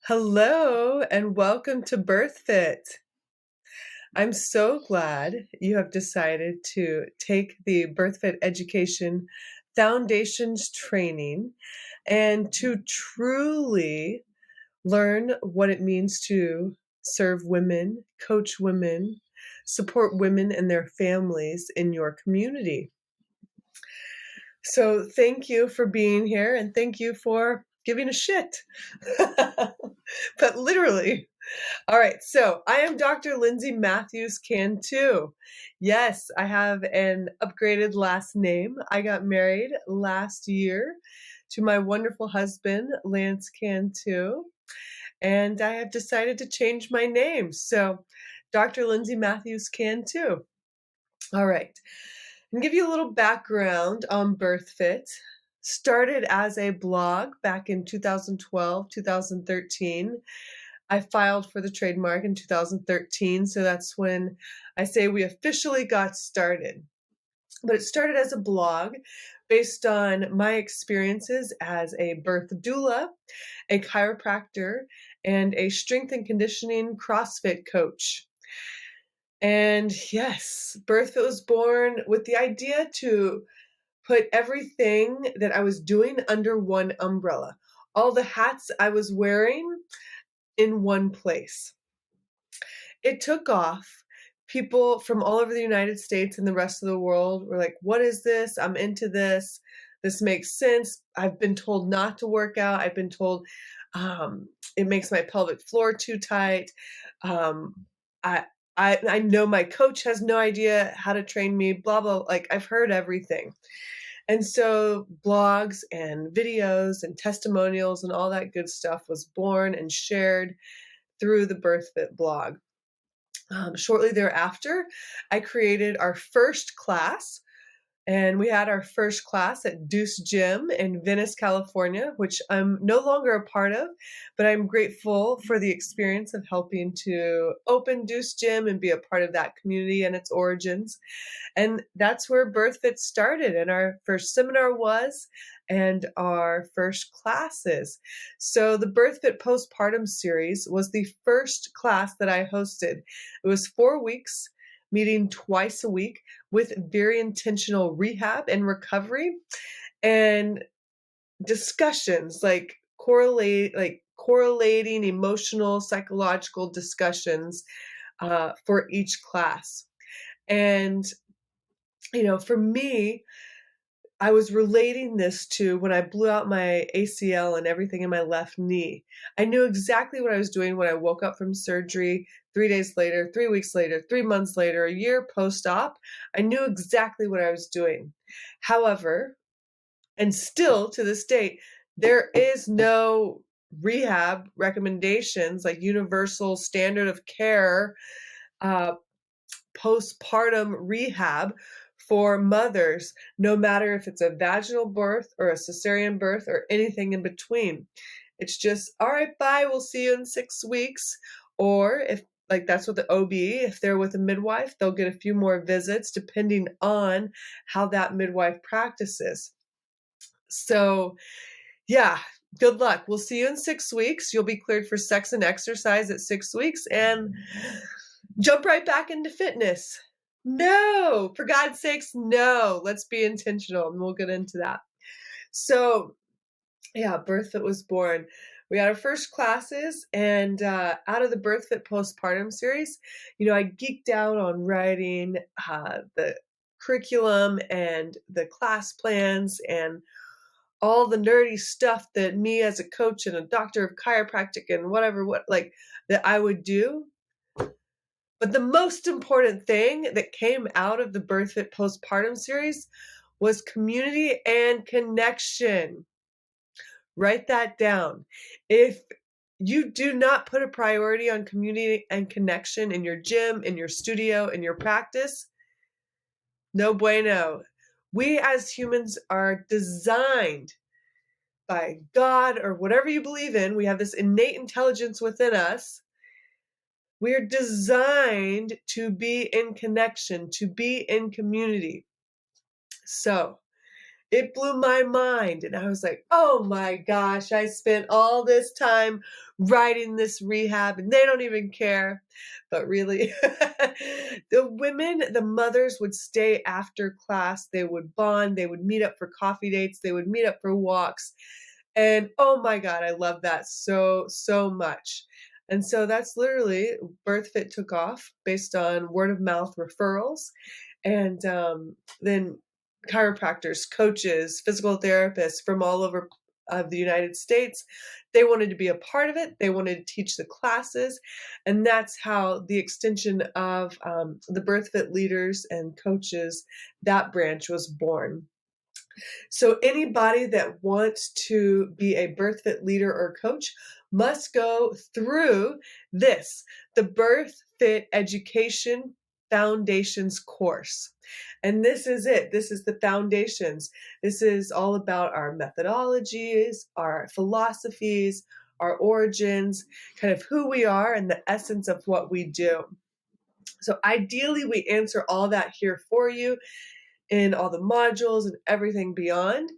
Hello and welcome to BirthFit. I'm so glad you have decided to take the BirthFit Education Foundations training and to truly learn what it means to serve women, coach women, support women and their families in your community. So thank you for being here and thank you for giving a shit. But literally. All right, so I am Dr. Lindsay Matthews Cantu. Yes, I have an upgraded last name. I got married last year to my wonderful husband, Lance Cantu, and I have decided to change my name. So, Dr. Lindsay Matthews Cantu. All right, and give you a little background on BirthFit. Started as a blog back in 2012, 2013. I filed for the trademark in 2013, so that's when I say we officially got started. But it started as a blog based on my experiences as a birth doula, a chiropractor, and a strength and conditioning CrossFit coach. And yes, BirthFit was born with the idea to put everything that I was doing under one umbrella, all the hats I was wearing in one place. It took off. People from all over the United States and the rest of the world were like, what is this? I'm into this. This makes sense. I've been told not to work out. I've been told it makes my pelvic floor too tight. Um, I, I know my coach has no idea how to train me, blah, blah. Like I've heard everything. And so blogs and videos and testimonials and all that good stuff was born and shared through the BirthFit blog. Shortly thereafter, I created our first class, and we had our first class at Deuce Gym in Venice, California, which I'm no longer a part of, but I'm grateful for the experience of helping to open Deuce Gym and be a part of that community and its origins. And that's where BirthFit started, and our first seminar was, and our first classes. So the BirthFit Postpartum Series was the first class that I hosted. It was 4 weeks, meeting twice a week with very intentional rehab and recovery and discussions correlating emotional, psychological discussions for each class. And for me, I was relating this to when I blew out my ACL and everything in my left knee. I knew exactly what I was doing when I woke up from surgery 3 days later, 3 weeks later, 3 months later, a year post-op. I knew exactly what I was doing. However, and still to this date, there is no rehab recommendations like universal standard of care postpartum rehab for mothers, no matter if it's a vaginal birth or a cesarean birth or anything in between. It's just, all right, bye, we'll see you in 6 weeks. Or if that's what the OB, if they're with a midwife, they'll get a few more visits depending on how that midwife practices. So yeah, good luck. We'll see you in 6 weeks. You'll be cleared for sex and exercise at 6 weeks and jump right back into fitness. No, for God's sakes, no. Let's be intentional, and we'll get into that. So, yeah, BirthFit was born. We had our first classes, and out of the BirthFit Postpartum Series, I geeked out on writing the curriculum and the class plans and all the nerdy stuff that me as a coach and a doctor of chiropractic and that I would do. But the most important thing that came out of the BirthFit Postpartum Series was community and connection. Write that down. If you do not put a priority on community and connection in your gym, in your studio, in your practice, no bueno. We as humans are designed by God or whatever you believe in. We have this innate intelligence within us. We are designed to be in connection, to be in community. So It blew my mind, and I was like, "Oh my gosh, I spent all this time writing this rehab, and they don't even care." But really, the mothers would stay after class, they would bond, they would meet up for coffee dates, they would meet up for walks, and oh my god, I love that so, so much. And so that's literally BirthFit took off based on word of mouth referrals, and then chiropractors, coaches, physical therapists from all over of the United States. They wanted to be a part of it. They wanted to teach the classes, and that's how the extension of the BirthFit leaders and coaches, that branch was born. So anybody that wants to be a BirthFit leader or coach must go through this, the BirthFit Education Foundations course. And this is it. This is the foundations. This is all about our methodologies, our philosophies, our origins, kind of who we are and the essence of what we do. So ideally, we answer all that here for you in all the modules and everything beyond.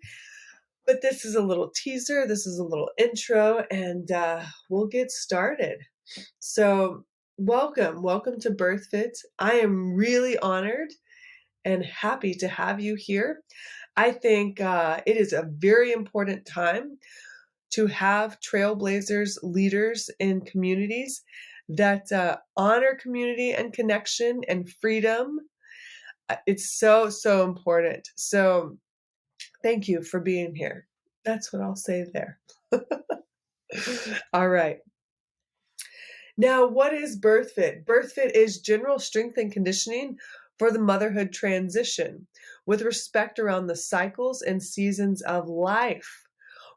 But this is a little teaser, this is a little intro, and we'll get started. So welcome to BirthFit. I am really honored and happy to have you here. I think it is a very important time to have trailblazers, leaders in communities that honor community and connection and freedom. It's so, so important. So thank you for being here. That's what I'll say there. All right. Now, what is BirthFit? BirthFit is general strength and conditioning for the motherhood transition with respect around the cycles and seasons of life.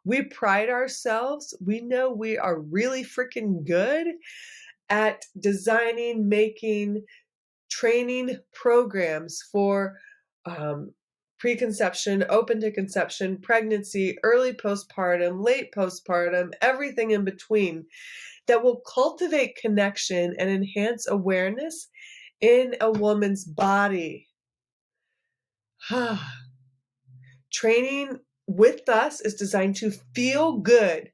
We pride ourselves. We know we are really freaking good at designing, making, training programs for preconception, open to conception, pregnancy, early postpartum, late postpartum, everything in between that will cultivate connection and enhance awareness in a woman's body. Training with us is designed to feel good,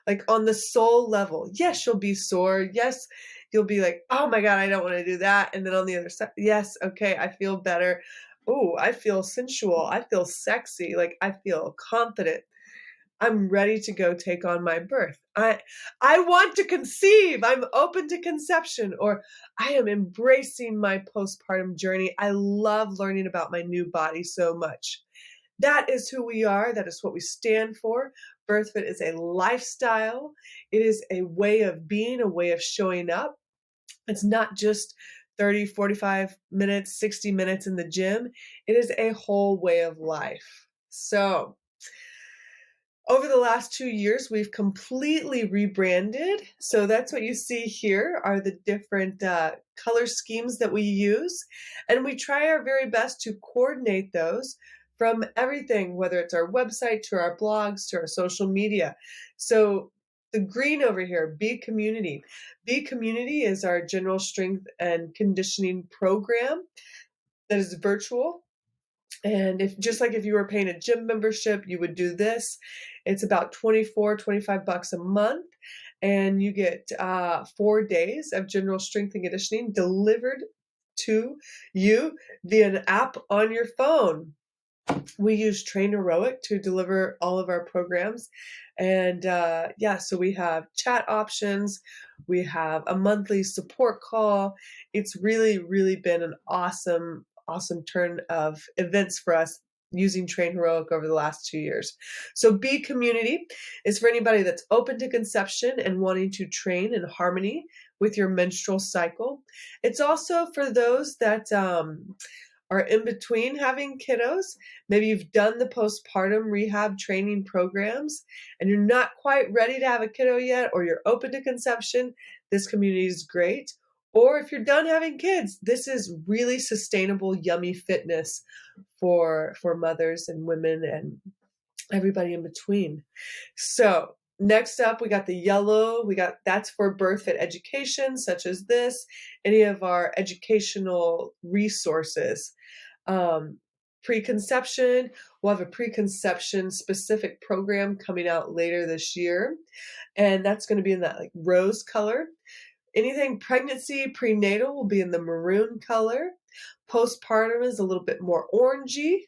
like on the soul level. Yes, you'll be sore. Yes, you'll be like, oh my God, I don't want to do that. And then on the other side, yes, okay, I feel better. Oh, I feel sensual. I feel sexy. Like I feel confident. I'm ready to go take on my birth. I want to conceive. I'm open to conception, or I am embracing my postpartum journey. I love learning about my new body so much. That is who we are. That is what we stand for. BirthFit is a lifestyle. It is a way of being, a way of showing up. It's not just 30, 45 minutes, 60 minutes in the gym. It is a whole way of life. So, over the last 2 years, we've completely rebranded. So that's what you see here are the different color schemes that we use. And we try our very best to coordinate those from everything, whether it's our website to our blogs to our social media. So the green over here, Be Community. Be Community is our general strength and conditioning program that is virtual. And if just like if you were paying a gym membership, you would do this. It's about 24, 25 bucks a month. And you get 4 days of general strength and conditioning delivered to you via an app on your phone. We use Train Heroic to deliver all of our programs. And so we have chat options. We have a monthly support call. It's really, really been an awesome turn of events for us using Train Heroic over the last 2 years. So Be Community is for anybody that's open to conception and wanting to train in harmony with your menstrual cycle. It's also for those that are in between having kiddos. Maybe you've done the postpartum rehab training programs and you're not quite ready to have a kiddo yet, or you're open to conception. This community is great. Or if you're done having kids, this is really sustainable, yummy fitness for mothers and women and everybody in between. So next up, we got the yellow. That's for BirthFit education, such as this, any of our educational resources. preconception. We'll have a preconception specific program coming out later this year, and that's going to be in that like rose color. Anything pregnancy, prenatal will be in the maroon color. Postpartum is a little bit more orangey.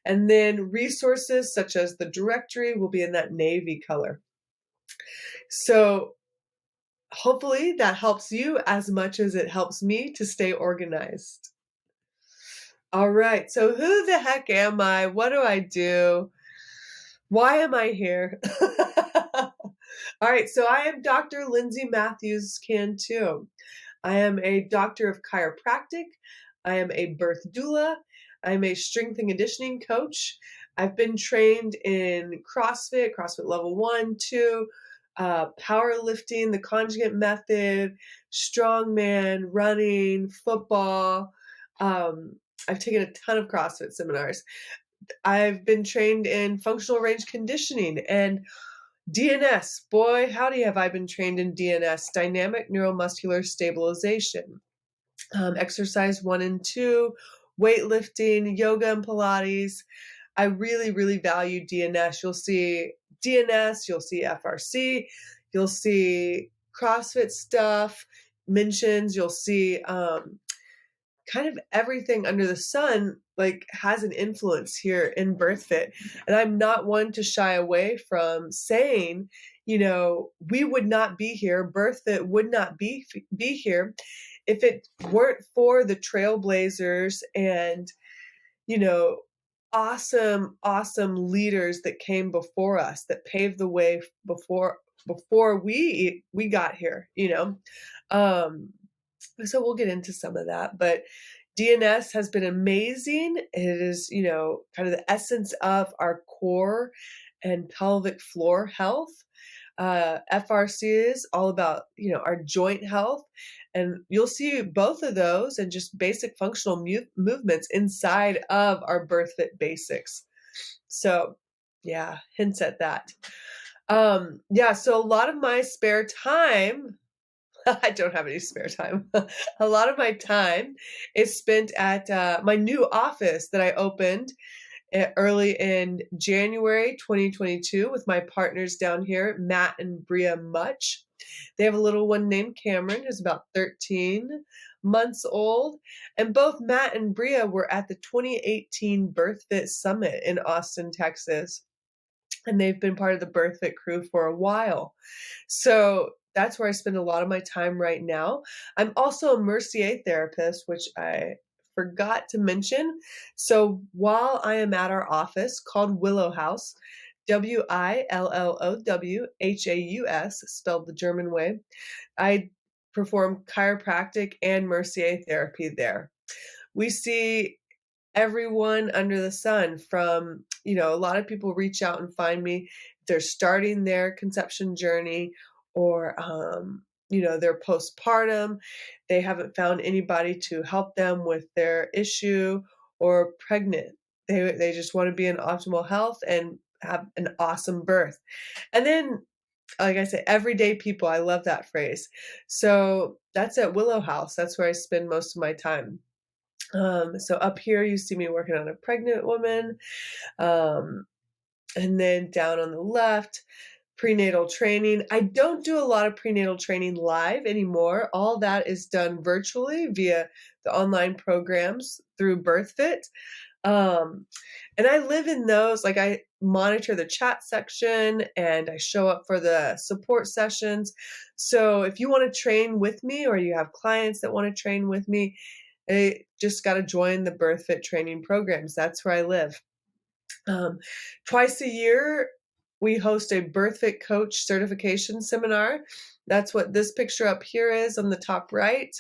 And then resources such as the directory will be in that navy color. So hopefully that helps you as much as it helps me to stay organized. All right, so who the heck am I? What do I do? Why am I here? All right, so I am Dr. Lindsay Matthews Cantu. I am a doctor of chiropractic. I am a birth doula. I'm a strength and conditioning coach. I've been trained in CrossFit level 1, 2, powerlifting, the conjugate method, strongman, running, football. I've taken a ton of CrossFit seminars. I've been trained in functional range conditioning and DNS. Boy, howdy have I been trained in DNS, dynamic neuromuscular stabilization. Exercise 1 and 2, weightlifting, yoga and Pilates. I really, really value DNS. You'll see DNS, you'll see FRC, you'll see CrossFit stuff, mentions, you'll see kind of everything under the sun like has an influence here in BIRTHFIT. And I'm not one to shy away from saying, we would not be here, BIRTHFIT would not be here if it weren't for the trailblazers and, awesome, awesome leaders that came before us, that paved the way before we got here, So we'll get into some of that, but DNS has been amazing. It is, kind of the essence of our core and pelvic floor health. FRC is all about, our joint health. And you'll see both of those and just basic functional movements inside of our BIRTHFIT basics. So yeah, hints at that. So a lot of my spare time, I don't have any spare time. A lot of my time is spent at my new office that I opened early in January 2022 with my partners down here, Matt and Bria Much. They have a little one named Cameron, who's about 13 months old. And both Matt and Bria were at the 2018 BIRTHFIT Summit in Austin, Texas. And they've been part of the BIRTHFIT crew for a while. So that's where I spend a lot of my time right now. I'm also a Mercier therapist, which I forgot to mention. So while I am at our office called Willow House, WILLOWHAUS, spelled the German way, I perform chiropractic and Mercier therapy there. We see everyone under the sun from, a lot of people reach out and find me. They're starting their conception journey or, they're postpartum. They haven't found anybody to help them with their issue or pregnant. They just want to be in optimal health and have an awesome birth. And then, like I say, everyday people, I love that phrase. So that's at Willow House. That's where I spend most of my time. So up here, you see me working on a pregnant woman. And then down on the left, prenatal training. I don't do a lot of prenatal training live anymore. All that is done virtually via the online programs through BIRTHFIT. And I live in those, like I monitor the chat section and I show up for the support sessions. So if you want to train with me or you have clients that want to train with me, they just got to join the BIRTHFIT training programs. That's where I live. Twice a year, we host a BIRTHFIT coach certification seminar. That's what this picture up here is on the top right.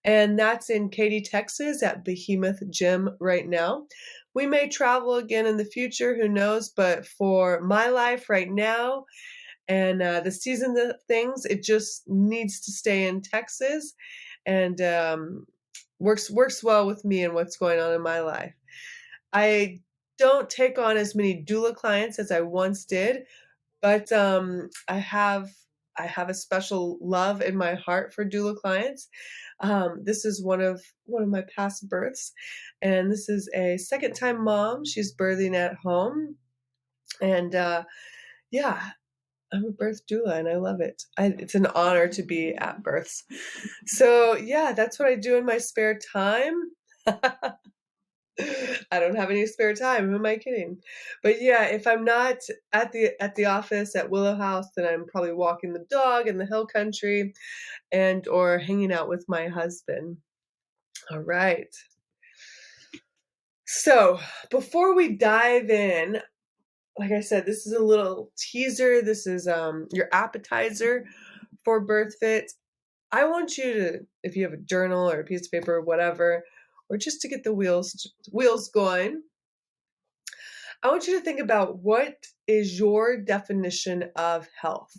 And that's in Katy, Texas at Behemoth Gym right now. We may travel again in the future, who knows? But for my life right now and the season of things, it just needs to stay in Texas and works well with me and what's going on in my life. I don't take on as many doula clients as I once did, but I have I have a special love in my heart for doula clients. This is one of my past births, and this is a second-time mom. She's birthing at home, and yeah, I'm a birth doula, and I love it. It's an honor to be at births. So yeah, that's what I do in my spare time. I don't have any spare time. Who am I kidding? But yeah, if I'm not at the office at Willow House, then I'm probably walking the dog in the hill country and or hanging out with my husband. All right. So before we dive in, like I said, this is a little teaser. This is your appetizer for BirthFit. I want you to, if you have a journal or a piece of paper or whatever, or just to get the wheels going, I want you to think about what is your definition of health?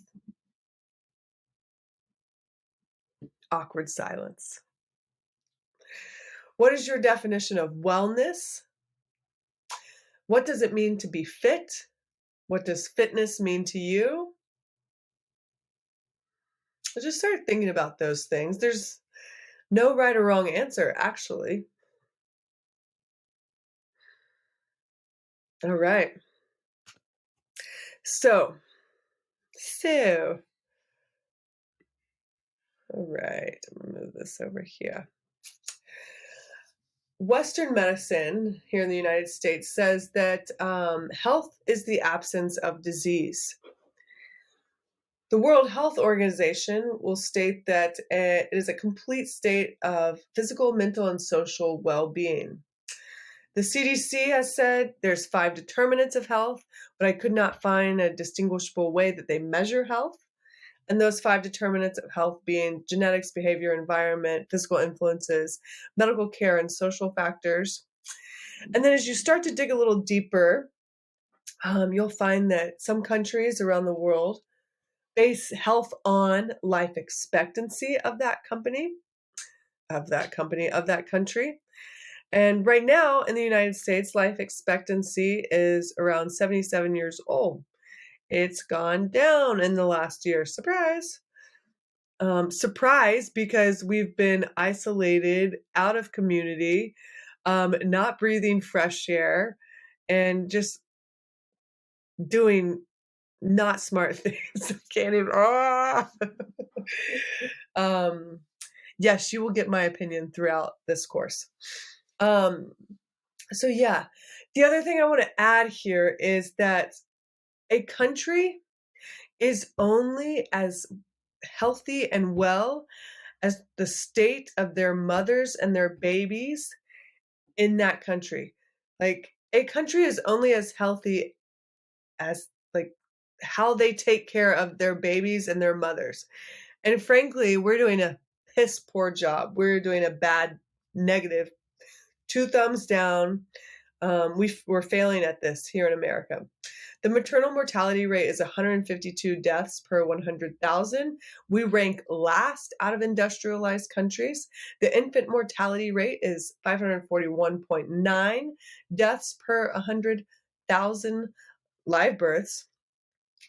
Awkward silence. What is your definition of wellness? What does it mean to be fit? What does fitness mean to you? So just start thinking about those things. There's no right or wrong answer, actually. All right. So, all right, I'm gonna move this over here. Western medicine here in the United States says that health is the absence of disease. The World Health Organization will state that it is a complete state of physical, mental, and social well-being. The CDC has said there's 5 determinants of health, but I could not find a distinguishable way that they measure health. And those 5 determinants of health being genetics, behavior, environment, physical influences, medical care, and social factors. And then as you start to dig a little deeper, you'll find that some countries around the world base health on life expectancy of that country. And right now in the United States, life expectancy is around 77 years old. It's gone down in the last year. Surprise. Surprise, because we've been isolated, out of community, not breathing fresh air, and just doing not smart things. Can't even. um, yes, you will get my opinion throughout this course. So yeah, the other thing I want to add here is that a country is only as healthy and well as the state of their mothers and their babies in that country. Like a country is only as healthy as like how they take care of their babies and their mothers. And frankly, we're doing a piss poor job. We're doing a bad negative. 2 thumbs down. We're failing at this here in America. The maternal mortality rate is 152 deaths per 100,000. We rank last out of industrialized countries. The infant mortality rate is 541.9 deaths per 100,000 live births.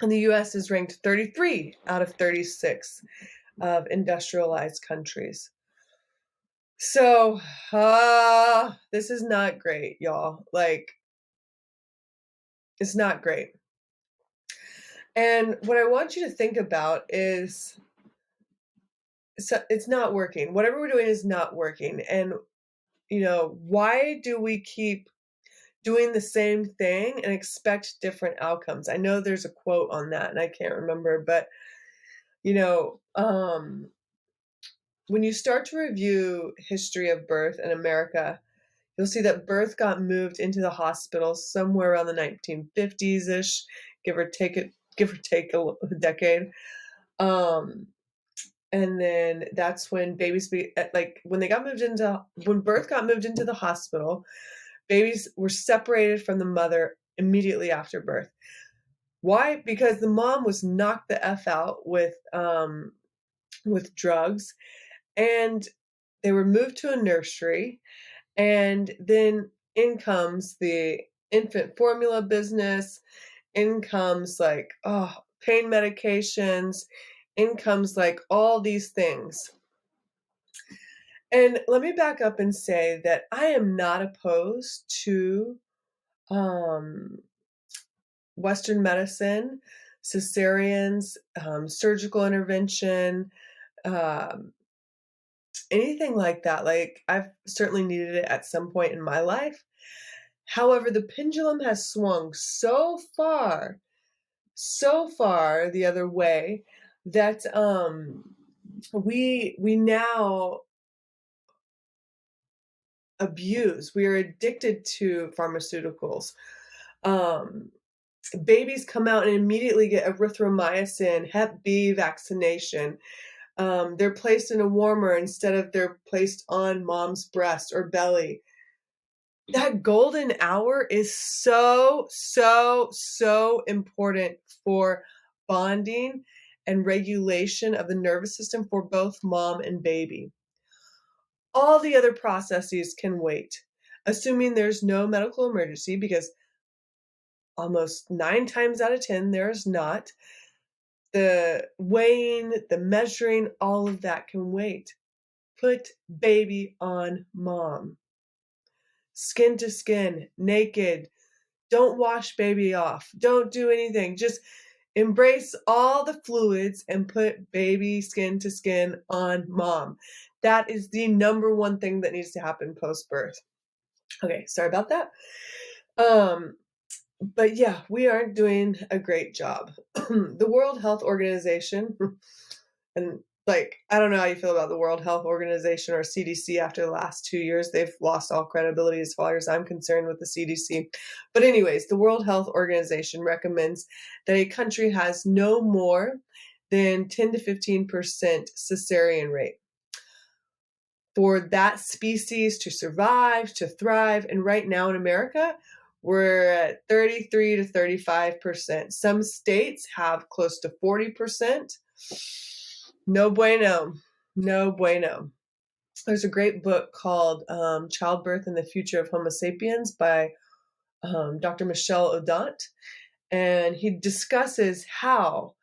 And the US is ranked 33 out of 36 of industrialized countries. So, this is not great, y'all. Like, it's not great. And what I want you to think about is it's not working. Whatever we're doing is not working. And, why do we keep doing the same thing and expect different outcomes? I know there's a quote on that and I can't remember, but, when you start to review history of birth in America, you'll see that birth got moved into the hospital somewhere around the 1950s-ish, give or take a decade. And then that's when babies when birth got moved into the hospital, babies were separated from the mother immediately after birth. Why? Because the mom was knocked the F out with drugs, and they were moved to a nursery. And then in comes the infant formula business, in comes pain medications, in comes like all these things. And let me back up and say that I am not opposed to um, Western medicine, cesareans, surgical intervention, um, anything like that. Like, I've certainly needed it at some point in my life. However, the pendulum has swung so far the other way that we now we are addicted to pharmaceuticals. Um, Babies come out and immediately get erythromycin, Hep B vaccination. They're placed in a warmer instead of they're placed on mom's breast or belly. That golden hour is so important for bonding and regulation of the nervous system for both mom and baby. All the other processes can wait, assuming there's no medical emergency, because almost 9 times out of 10 there's not. The weighing, the measuring, all of that can wait. Put baby on mom. Skin to skin, naked. Don't wash baby off. Don't do anything. Just embrace all the fluids and put baby skin to skin on mom. That is the number one thing that needs to happen post-birth. Okay, sorry about that. But yeah, we aren't doing a great job. The World Health Organization, and like, I don't know how you feel about the World Health Organization or CDC after the last 2 years. They've lost all credibility as far as I'm concerned with the CDC. But anyways, the World Health Organization recommends that a country has no more than 10 to 15% cesarean rate for that species to survive, to thrive. And right now in America, we're at 33 to 35%. Some states have close to 40%. No bueno. No bueno. There's a great book called Childbirth and the Future of Homo Sapiens by Dr. Michel Odent. And he discusses how,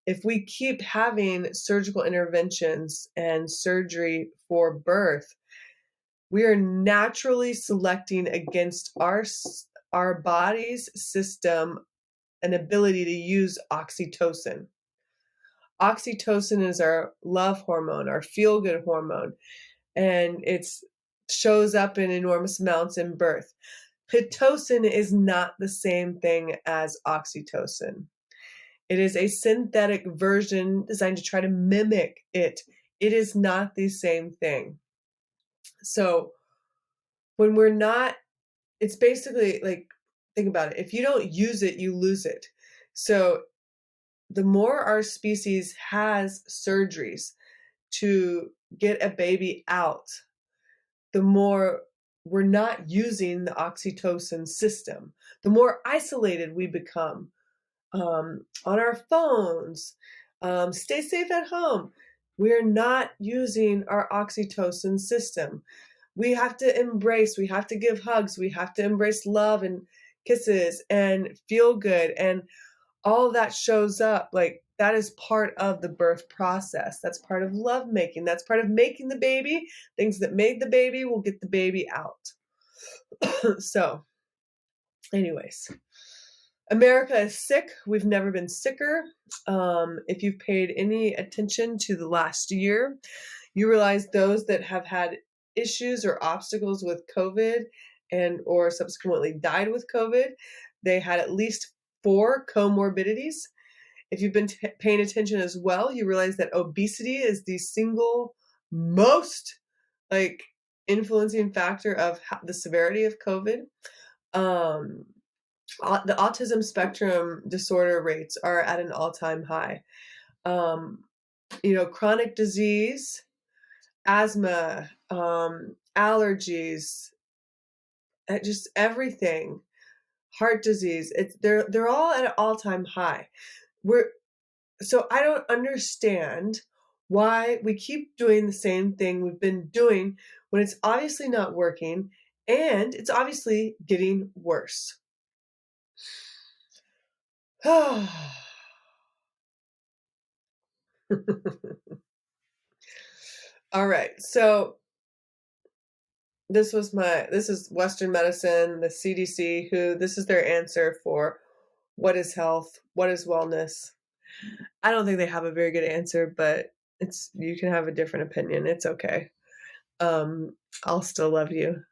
if we keep having surgical interventions and surgery for birth, we are naturally selecting against our body's system an ability to use oxytocin. Oxytocin is our love hormone, our feel-good hormone, and it shows up in enormous amounts in birth. Pitocin is not the same thing as oxytocin. It is a synthetic version designed to try to mimic it. It is not the same thing. So when we're not, it's basically like, think about it. If you don't use it, you lose it. So the more our species has surgeries to get a baby out, the more we're not using the oxytocin system, the more isolated we become on our phones. Stay safe at home. We're not using our oxytocin system. We have to embrace, we have to give hugs, we have to embrace love and kisses and feel good. And all that shows up, like, that is part of the birth process. That's part of love making. That's part of making the baby. Things that made the baby will get the baby out. So, anyways, America is sick. We've never been sicker. If you've paid any attention to the last year, you realize those that have had issues or obstacles with COVID and or subsequently died with COVID, they had at least 4 comorbidities. If you've been paying attention as well, you realize that obesity is the single most like influencing factor of the severity of COVID. The autism spectrum disorder rates are at an all-time high. Chronic disease, asthma, allergies, just everything, heart disease. They're all at an all-time high. So I don't understand why we keep doing the same thing we've been doing when it's obviously not working and it's obviously getting worse. All right. So this is Western medicine, the CDC, this is their answer for what is health, what is wellness. I don't think they have a very good answer, but you can have a different opinion. It's okay. I'll still love you.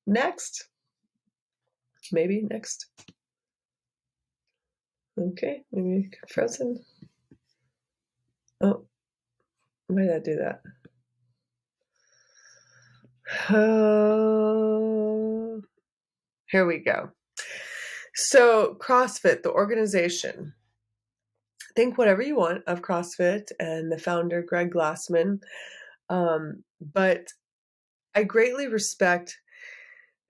Next. Maybe next. Okay, maybe frozen. Oh, why did I do that? Here we go. So CrossFit, the organization. Think whatever you want of CrossFit and the founder, Greg Glassman. But I greatly respect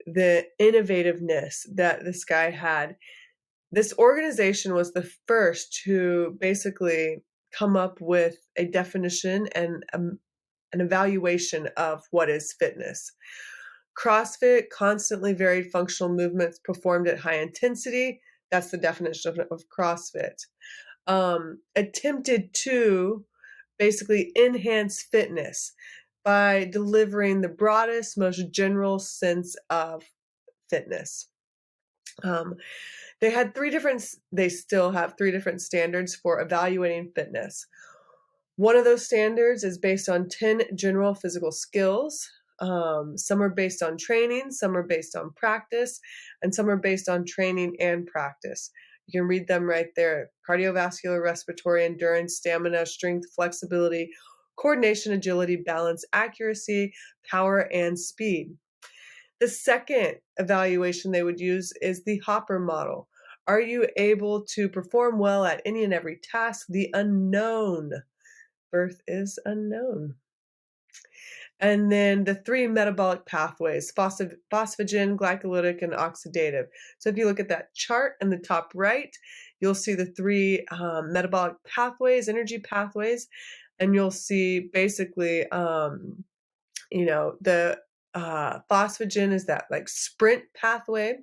the innovativeness that this guy had. This organization was the first to basically come up with a definition and an evaluation of what is fitness. CrossFit, constantly varied functional movements performed at high intensity. That's the definition of CrossFit. Attempted to basically enhance fitness by delivering the broadest, most general sense of fitness. They still have 3 different standards for evaluating fitness. One of those standards is based on 10 general physical skills. Some are based on training, some are based on practice, and some are based on training and practice. You can read them right there. Cardiovascular, respiratory, endurance, stamina, strength, flexibility, coordination, agility, balance, accuracy, power, and speed. The second evaluation they would use is the Hopper model. Are you able to perform well at any and every task? The unknown. Birth is unknown. And then the 3 metabolic pathways, phosphagen, glycolytic, and oxidative. So if you look at that chart in the top right, you'll see the 3 metabolic pathways, energy pathways, and you'll see basically, the phosphagen is that like sprint pathway,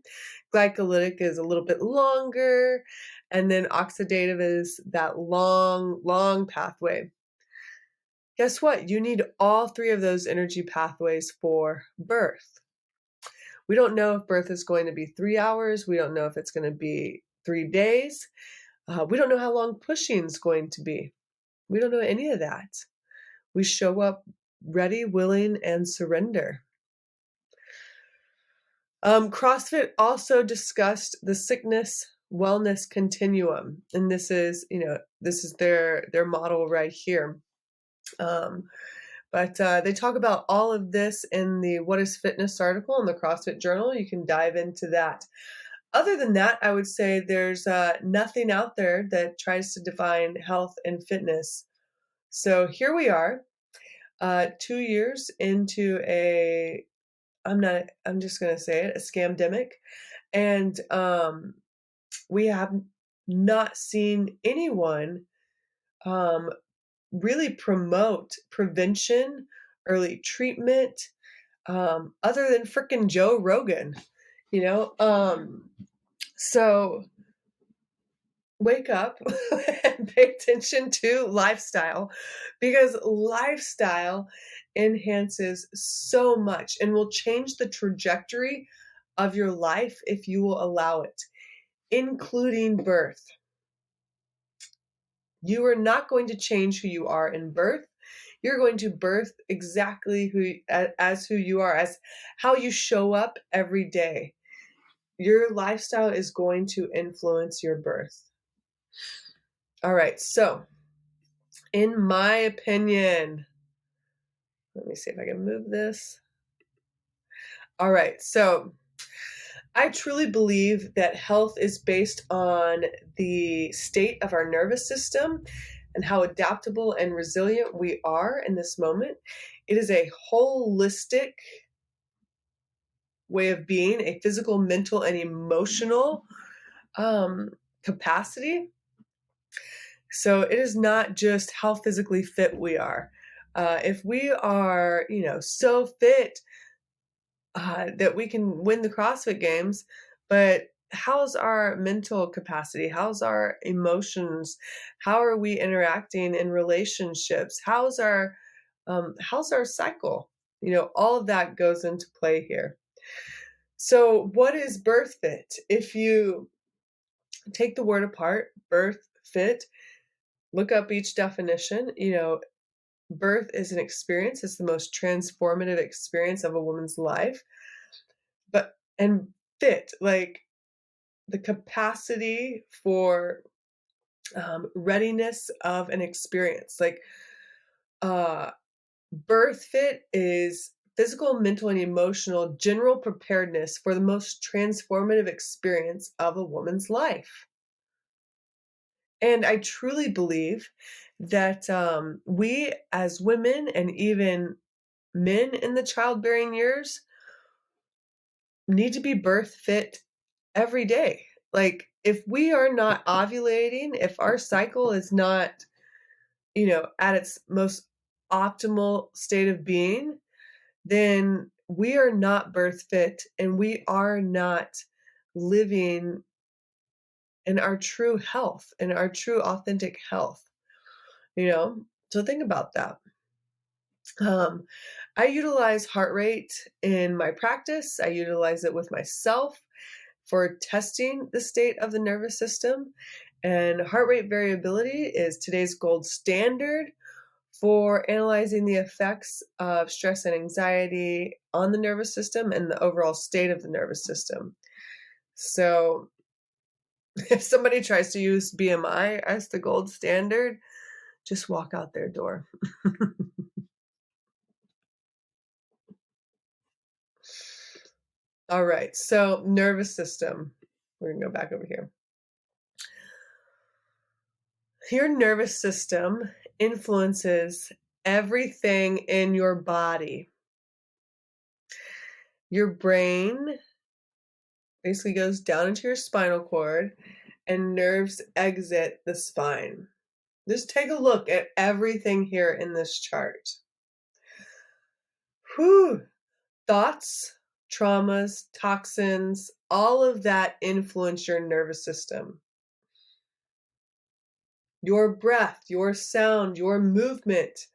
glycolytic is a little bit longer, and then oxidative is that long pathway. Guess what? You need all 3 of those energy pathways for birth. We don't know if birth is going to be 3 hours. We don't know if it's going to be 3 days. We don't know how long pushing is going to be. We don't know any of that. We show up ready, willing, and surrender. CrossFit also discussed the sickness wellness continuum, and this is their model right here. But they talk about all of this in the What is Fitness article in the CrossFit Journal. You can dive into that. Other than that, I would say there's nothing out there that tries to define health and fitness. So here we are, 2 years into I'm just going to say it, a scamdemic. And we have not seen anyone really promote prevention, early treatment, other than frickin' Joe Rogan, So wake up and pay attention to lifestyle, because lifestyle enhances so much and will change the trajectory of your life if you will allow it, including birth. You are not going to change who you are in birth. You're going to birth exactly who you are, as how you show up every day. Your lifestyle is going to influence your birth. All right, so in my opinion, let me see if I can move this. All right, so I truly believe that health is based on the state of our nervous system and how adaptable and resilient we are in this moment. It is a holistic way of being, a physical, mental, and emotional capacity. So it is not just how physically fit we are. If we are, so fit that we can win the CrossFit Games, but how's our mental capacity? How's our emotions? How are we interacting in relationships? How's our cycle? All of that goes into play here. So, what is birth fit? If you take the word apart, birth fit, look up each definition. Birth is an experience, it's the most transformative experience of a woman's life. And fit, like the capacity for readiness of an experience. Like uh, birth fit is physical, mental, and emotional general preparedness for the most transformative experience of a woman's life. And I truly believe that we as women and even men in the childbearing years need to be birth fit every day. Like, if we are not ovulating, if our cycle is not, at its most optimal state of being, then we are not birth fit and we are not living in our true health, in our true authentic health, you know? So think about that. Um, I utilize heart rate in my practice. I utilize it with myself for testing the state of the nervous system. And heart rate variability is today's gold standard for analyzing the effects of stress and anxiety on the nervous system and the overall state of the nervous system. So if somebody tries to use BMI as the gold standard, just walk out their door. All right, so nervous system. We're gonna go back over here. Your nervous system influences everything in your body. Your brain basically goes down into your spinal cord and nerves exit the spine. Just take a look at everything here in this chart. Whew. Thoughts, traumas, toxins, all of that influence your nervous system. Your breath, your sound, your movement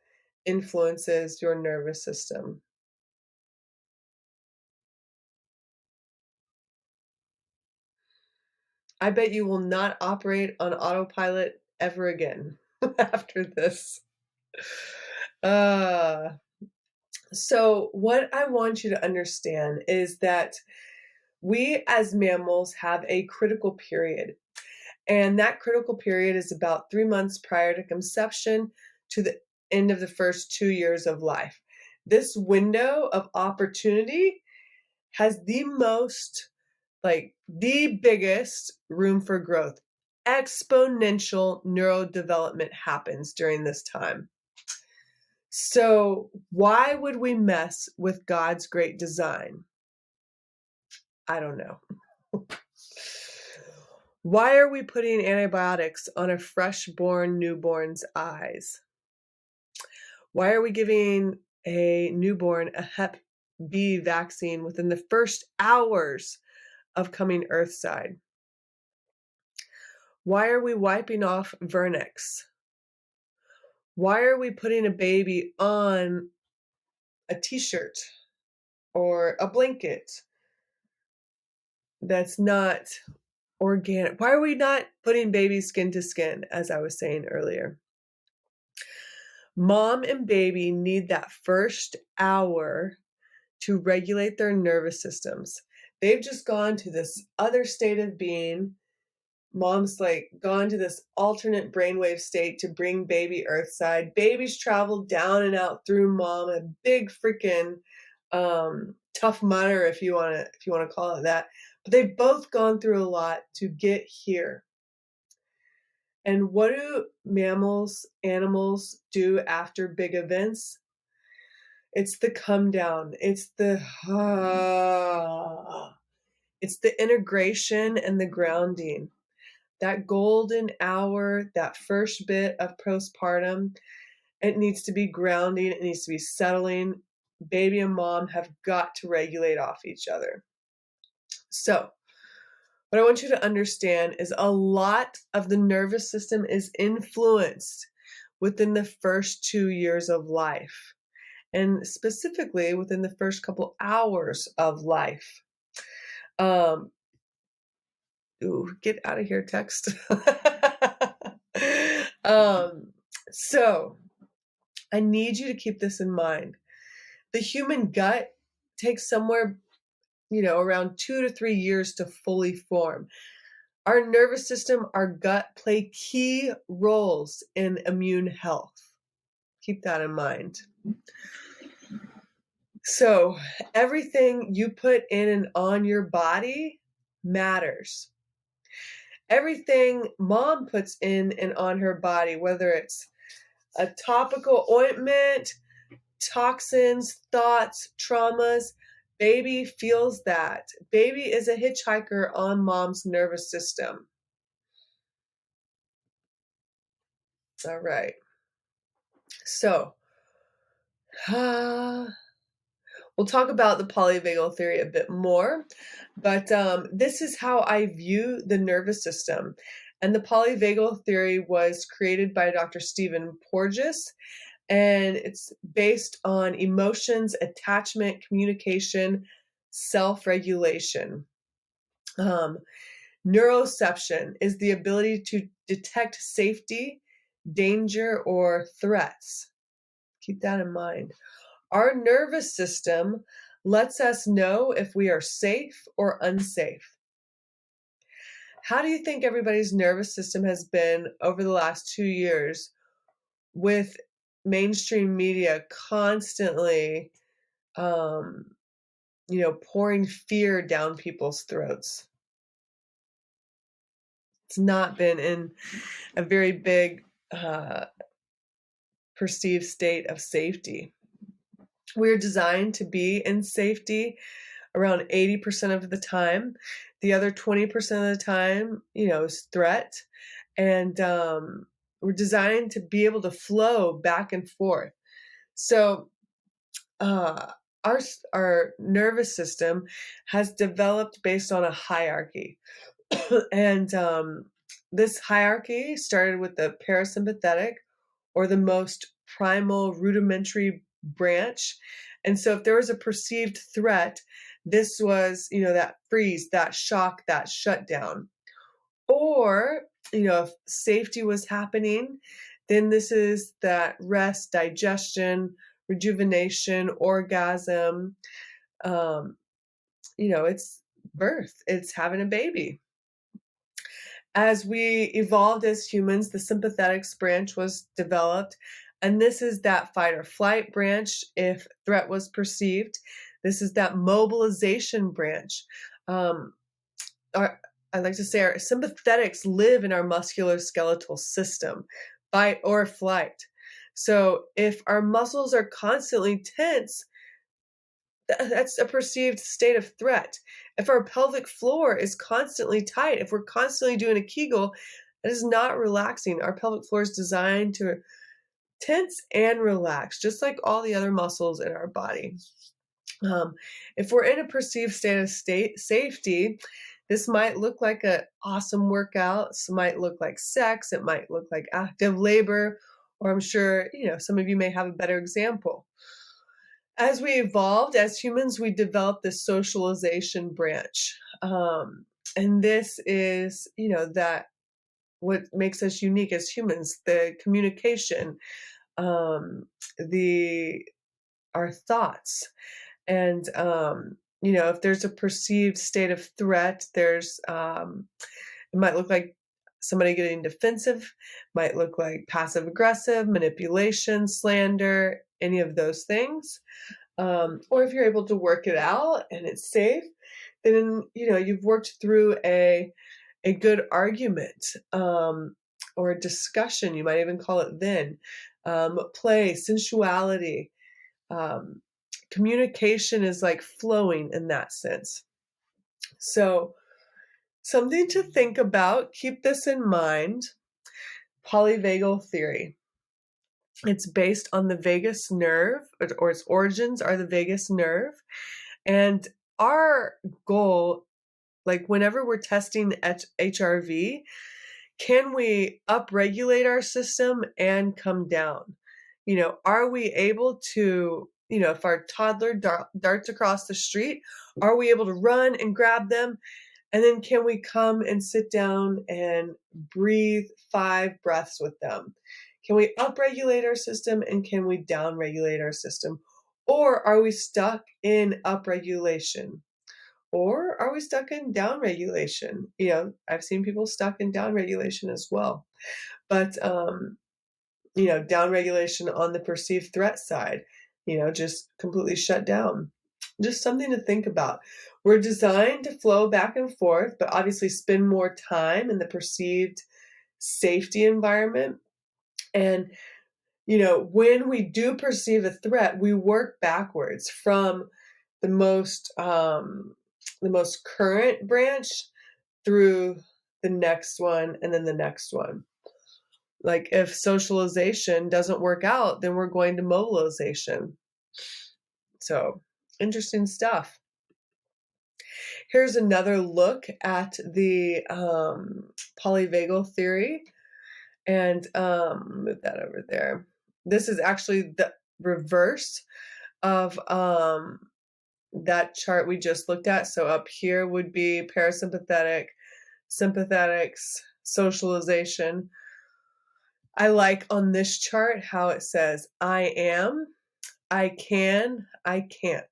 influences your nervous system. I bet you will not operate on autopilot ever again after this. Uh, so, what I want you to understand is that we as mammals have a critical period. And that critical period is about 3 months prior to conception to the end of the first 2 years of life. This window of opportunity has the biggest room for growth. Exponential neurodevelopment happens during this time. So, why would we mess with God's great design? I don't know. Why are we putting antibiotics on a fresh-born newborn's eyes? Why are we giving a newborn a Hep B vaccine within the first hours of coming earthside? Why are we wiping off vernix? Why are we putting a baby on a t-shirt or a blanket that's not organic? Why are we not putting baby skin to skin, as I was saying earlier? Mom and baby need that first hour to regulate their nervous systems. They've just gone to this other state of being. Mom's like gone to this alternate brainwave state to bring baby earthside. Baby's traveled down and out through mom, a big freaking tough mudder, if you want to call it that. But they've both gone through a lot to get here. And what do animals do after big events? It's the come down. It's the it's the integration and the grounding. That golden hour, that first bit of postpartum, it needs to be grounding. It needs to be settling. Baby and mom have got to regulate off each other. So, What I want you to understand is a lot of the nervous system is influenced within the first 2 years of life, and specifically within the first couple hours of life. Um, Ooh, get out of here, text. um, so I need you to keep this in mind. The human gut takes somewhere, around 2 to 3 years to fully form. Our nervous system, our gut play key roles in immune health. Keep that in mind. So everything you put in and on your body matters. Everything mom puts in and on her body, whether it's a topical ointment, toxins, thoughts, traumas, baby feels that. Baby is a hitchhiker on mom's nervous system. All right. So, we'll talk about the polyvagal theory a bit more, but this is how I view the nervous system. And the polyvagal theory was created by Dr. Stephen Porges, and it's based on emotions, attachment, communication, self-regulation. Neuroception is the ability to detect safety, danger, or threats. Keep that in mind. Our nervous system lets us know if we are safe or unsafe. How do you think everybody's nervous system has been over the last 2 years with mainstream media constantly, pouring fear down people's throats? It's not been in a very big perceived state of safety. We're designed to be in safety around 80% of the time. The other 20% of the time, is threat. And we're designed to be able to flow back and forth. So uh, our nervous system has developed based on a hierarchy. And this hierarchy started with the parasympathetic, or the most primal rudimentary branch. And so if there was a perceived threat, this was, that freeze, that shock, that shutdown. Or, if safety was happening, then this is that rest, digestion, rejuvenation, orgasm. It's birth, it's having a baby. As we evolved as humans, the sympathetic branch was developed, and this is that fight or flight branch if threat was perceived. This is that mobilization branch. Um, I like to say our sympathetics live in our musculoskeletal system, fight or flight. So if our muscles are constantly tense, that's a perceived state of threat. If our pelvic floor is constantly tight, if we're constantly doing a Kegel, that is not relaxing. Our pelvic floor is designed to tense and relax, just like all the other muscles in our body. If we're in a perceived state of safety, this might look like an awesome workout. It might look like sex. It might look like active labor, or I'm sure, some of you may have a better example. As we evolved as humans, we developed this socialization branch. And this is, that what makes us unique as humans, the communication, the our thoughts. And if there's a perceived state of threat, there's it might look like somebody getting defensive, might look like passive aggressive, manipulation, slander, any of those things. Or if you're able to work it out and it's safe, then you've worked through a good argument, or a discussion. You might even call it then. Play, sensuality, communication is like flowing in that sense. So something to think about. Keep this in mind. Polyvagal theory. It's based on the vagus nerve, or its origins are the vagus nerve. And our goal, Like whenever we're testing HRV, can we upregulate our system and come down? Are we able to, if our toddler darts across the street, are we able to run and grab them? And then can we come and sit down and breathe 5 breaths with them? Can we upregulate our system and can we downregulate our system? Or are we stuck in upregulation? Or are we stuck in downregulation? I've seen people stuck in downregulation as well. But, downregulation on the perceived threat side, just completely shut down. Just something to think about. We're designed to flow back and forth, but obviously spend more time in the perceived safety environment. And, when we do perceive a threat, we work backwards from the most current branch through the next one and then the next one. Like if socialization doesn't work out, then we're going to mobilization. So interesting stuff. Here's another look at the polyvagal theory. And move that over there. This is actually the reverse of that chart we just looked at. So up here would be parasympathetic, sympathetics, socialization. I like on this chart how it says, I am, I can, I can't.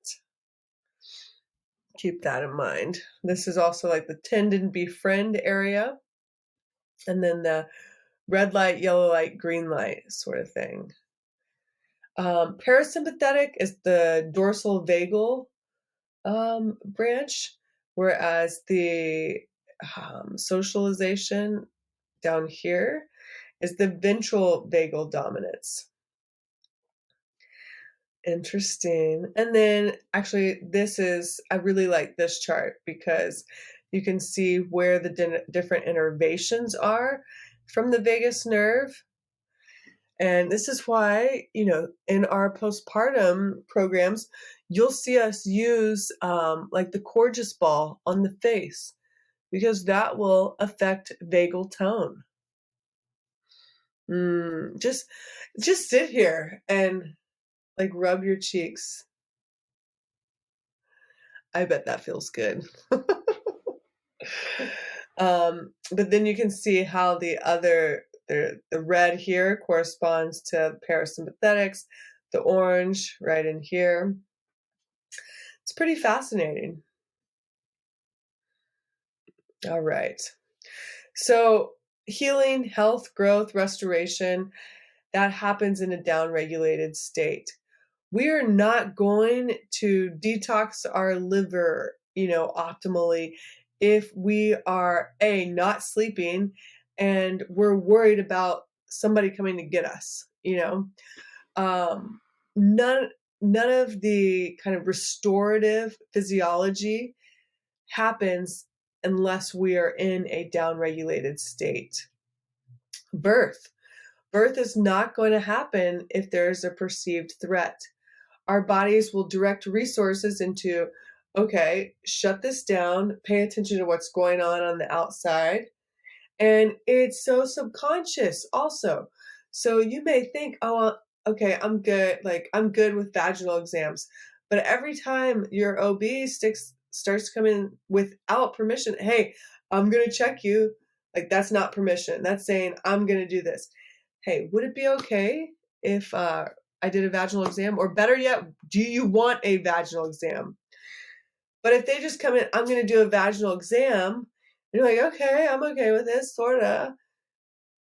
Keep that in mind. This is also like the tend and befriend area. And then the red light, yellow light, green light sort of thing. Parasympathetic is the dorsal vagal branch, whereas the socialization down here is the ventral vagal dominance. Interesting. And then actually I really like this chart because you can see where the different innervations are from the vagus nerve. And this is why, in our postpartum programs, you'll see us use like the Corgis ball on the face because that will affect vagal tone. Just sit here and like rub your cheeks. I bet that feels good. But then you can see how the red here corresponds to parasympathetics, the orange right in here. It's pretty fascinating. All right. So healing, health, growth, restoration, that happens in a downregulated state. We are not going to detox our liver, optimally if we are not sleeping and we're worried about somebody coming to get us, none of the kind of restorative physiology happens unless we are in a downregulated state. Birth is not going to happen if there's a perceived threat. Our bodies will direct resources into, okay, shut this down, pay attention to what's going on the outside. And it's so subconscious also. So you may think, oh, okay, I'm good. Like I'm good with vaginal exams. But every time your OB starts coming without permission, hey, I'm going to check you. Like that's not permission. That's saying I'm going to do this. Hey, would it be okay if I did a vaginal exam? Or better yet, do you want a vaginal exam? But if they just come in, I'm going to do a vaginal exam, and you're like, okay, I'm okay with this, sort of.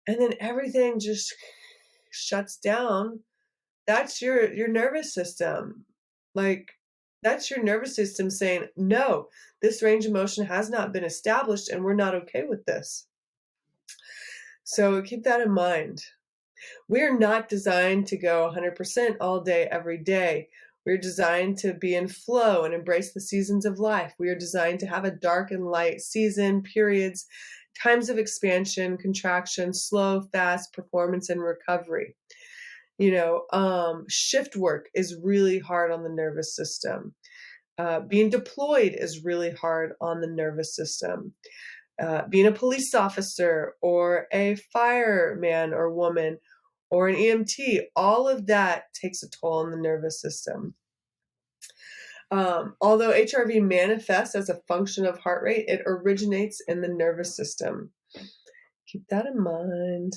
And then everything just shuts down. That's your nervous system. Like, that's your nervous system saying, no, this range of motion has not been established and we're not okay with this. So keep that in mind. We're not designed to go 100% all day, every day. We're designed to be in flow and embrace the seasons of life. We are designed to have a dark and light season, periods, times of expansion, contraction, slow, fast, performance, and recovery. Shift work is really hard on the nervous system. Being deployed is really hard on the nervous system. Being a police officer or a fireman or woman or an EMT, all of that takes a toll on the nervous system. Although HRV manifests as a function of heart rate, it originates in the nervous system. Keep that in mind.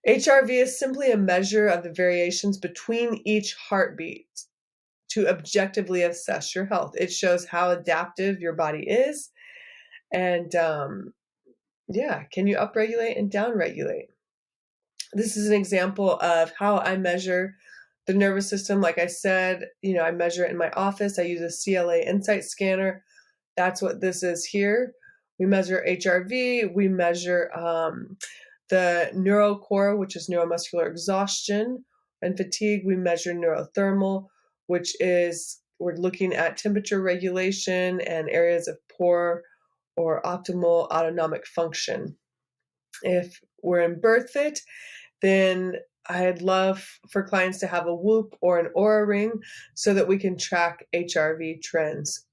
HRV is simply a measure of the variations between each heartbeat to objectively assess your health. It shows how adaptive your body is, and can you upregulate and downregulate? This is an example of how I measure the nervous system. Like I said, I measure it in my office. I use a CLA Insight scanner. That's what this is here. We measure HRV. We measure the neurocore, which is neuromuscular exhaustion and fatigue. We measure neurothermal, which is we're looking at temperature regulation and areas of poor or optimal autonomic function. If we're in BIRTHFIT, then I'd love for clients to have a Whoop or an Aura ring so that we can track HRV trends.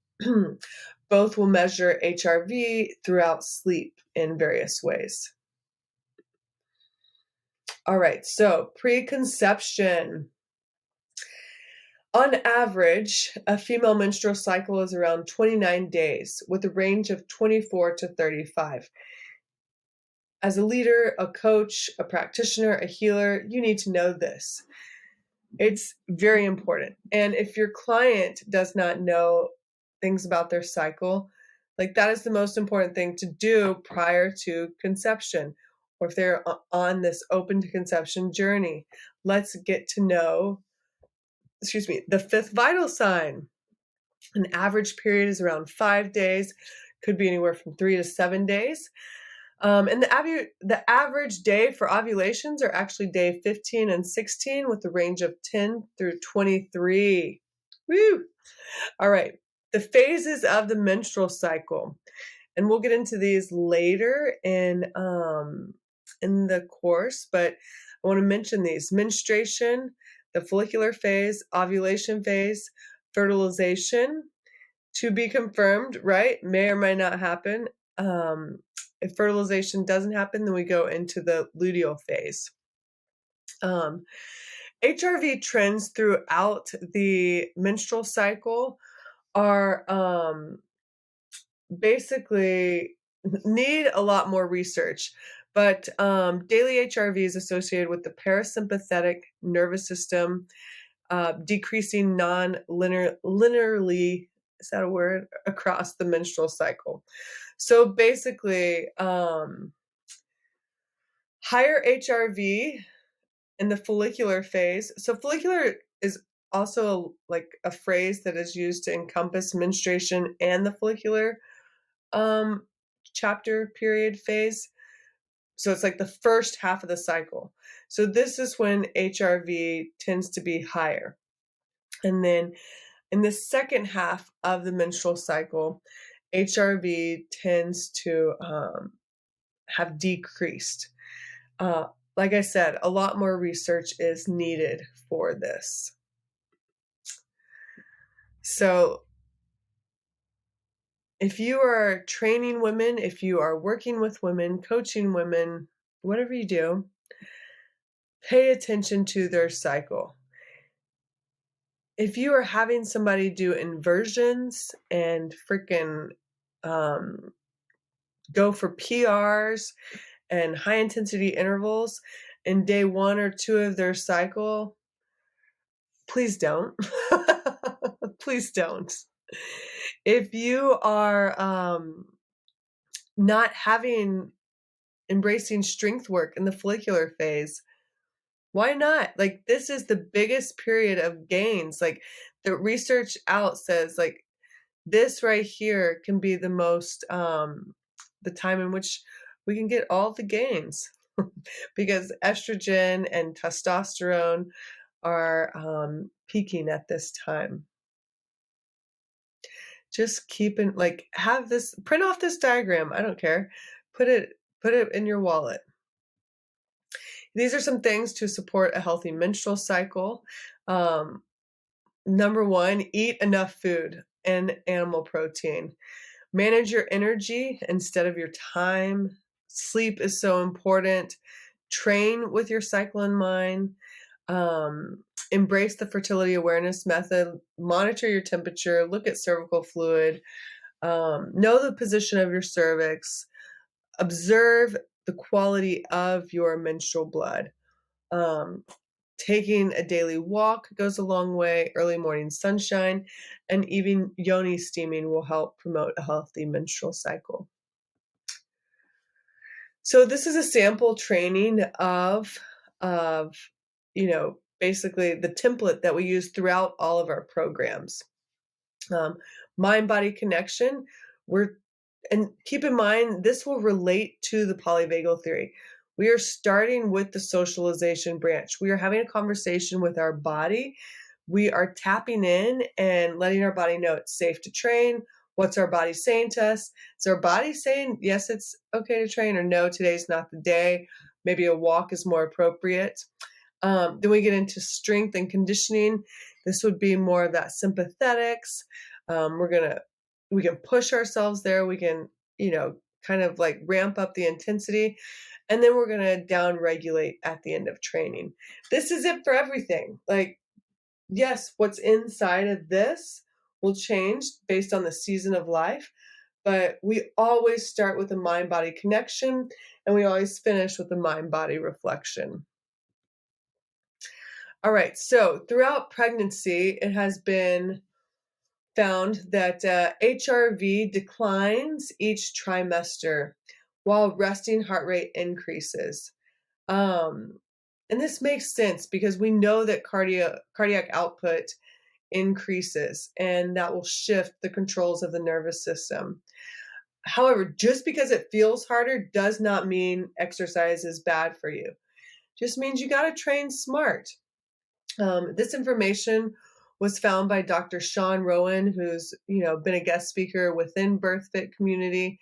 Both will measure HRV throughout sleep in various ways. All right, so preconception. On average, a female menstrual cycle is around 29 days with a range of 24 to 35. As a leader, a coach, a practitioner, a healer, you need to know this. It's very important. And if your client does not know things about their cycle, like that is the most important thing to do prior to conception, or if they're on this open to conception journey. Let's get to know, the fifth vital sign. An average period is around 5 days, could be anywhere from 3 to 7 days. And the average day for ovulations are actually day 15 and 16 with a range of 10 through 23. Woo! All right. The phases of the menstrual cycle. And we'll get into these later in the course, but I want to mention these. Menstruation, the follicular phase, ovulation phase, fertilization, to be confirmed, right? May or may not happen. If fertilization doesn't happen, then we go into the luteal phase. HRV trends throughout the menstrual cycle are basically need a lot more research, but daily HRV is associated with the parasympathetic nervous system decreasing non-linearly, is that a word, across the menstrual cycle. So basically, higher HRV in the follicular phase. So follicular is also like a phrase that is used to encompass menstruation and the follicular chapter period phase. So it's like the first half of the cycle. So this is when HRV tends to be higher. And then in the second half of the menstrual cycle, HRV tends to have decreased. Like I said, a lot more research is needed for this. So if you are training women, if you are working with women, coaching women, whatever you do, pay attention to their cycle. If you are having somebody do inversions and freaking go for PRs and high intensity intervals in day 1 or 2 of their cycle, please don't. Please don't. If you are not embracing strength work in the follicular phase, why not? Like, this is the biggest period of gains. Like, the research out says, like, this right here can be the most, the time in which we can get all the gains because estrogen and testosterone are peaking at this time. Just have this, print off this diagram. I don't care. Put it in your wallet. These are some things to support a healthy menstrual cycle. Number one, eat enough food and animal protein. Manage your energy instead of your time. Sleep is so important. Train with your cycle in mind. Embrace the fertility awareness method. Monitor your temperature. Look at cervical fluid. Know the position of your cervix. Observe the quality of your menstrual blood. Taking a daily walk goes a long way. Early morning sunshine and even yoni steaming will help promote a healthy menstrual cycle. So this is a sample training of basically the template that we use throughout all of our programs. Mind-body connection. And keep in mind, this will relate to the polyvagal theory. We are starting with the socialization branch. We are having a conversation with our body. We are tapping in and letting our body know it's safe to train. What's our body saying to us? Is our body saying, yes, it's okay to train, or no, today's not the day? Maybe a walk is more appropriate. Then we get into strength and conditioning. This would be more of that sympathetics. We can push ourselves there. We can, kind of like ramp up the intensity. And then we're going to down regulate at the end of training. This is it for everything. Like, yes, what's inside of this will change based on the season of life, but we always start with a mind-body connection, and we always finish with a mind-body reflection. All right, so throughout pregnancy, it has been found that HRV declines each trimester while resting heart rate increases. And this makes sense because we know that cardiac output increases, and that will shift the controls of the nervous system. However, just because it feels harder does not mean exercise is bad for you. Just means you got to train smart. This information was found by Dr. Sean Rowan, who's been a guest speaker within BIRTHFIT community,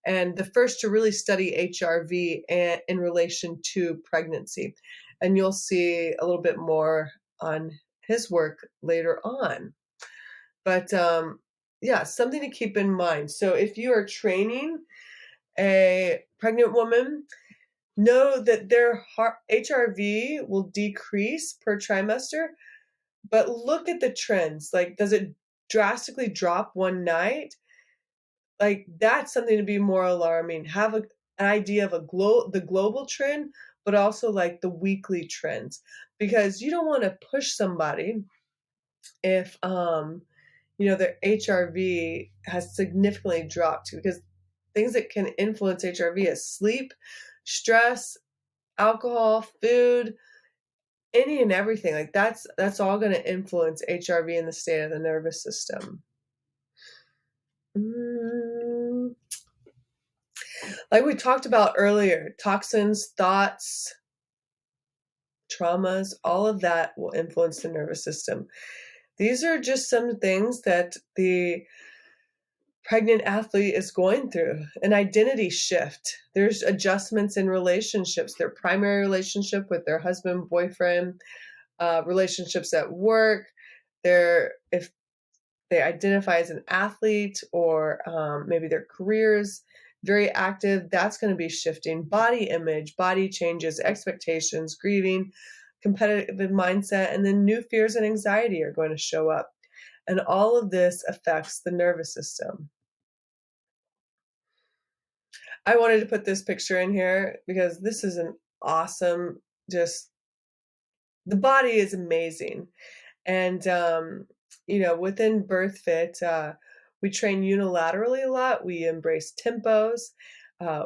and the first to really study HRV in relation to pregnancy. And you'll see a little bit more on his work later on. But something to keep in mind. So if you are training a pregnant woman, know that their HRV will decrease per trimester, but look at the trends. Like, does it drastically drop one night? Like, that's something to be more alarming. Have an idea of the global trend, but also like the weekly trends, because you don't want to push somebody if their HRV has significantly dropped, because things that can influence HRV is sleep, stress, alcohol, food, any and everything. Like that's all going to influence HRV and the state of the nervous system. Like we talked about earlier, toxins, thoughts, traumas, all of that will influence the nervous system. These are just some things that the pregnant athlete is going through. An identity shift. There's adjustments in relationships, their primary relationship with their husband, boyfriend, relationships at work, if they identify as an athlete, or maybe their career is very active, that's going to be shifting. Body image, body changes, expectations, grieving, competitive mindset, and then new fears and anxiety are going to show up. And all of this affects the nervous system. I wanted to put this picture in here because this is an awesome, the body is amazing. And, within BIRTHFIT, we train unilaterally a lot. We embrace tempos.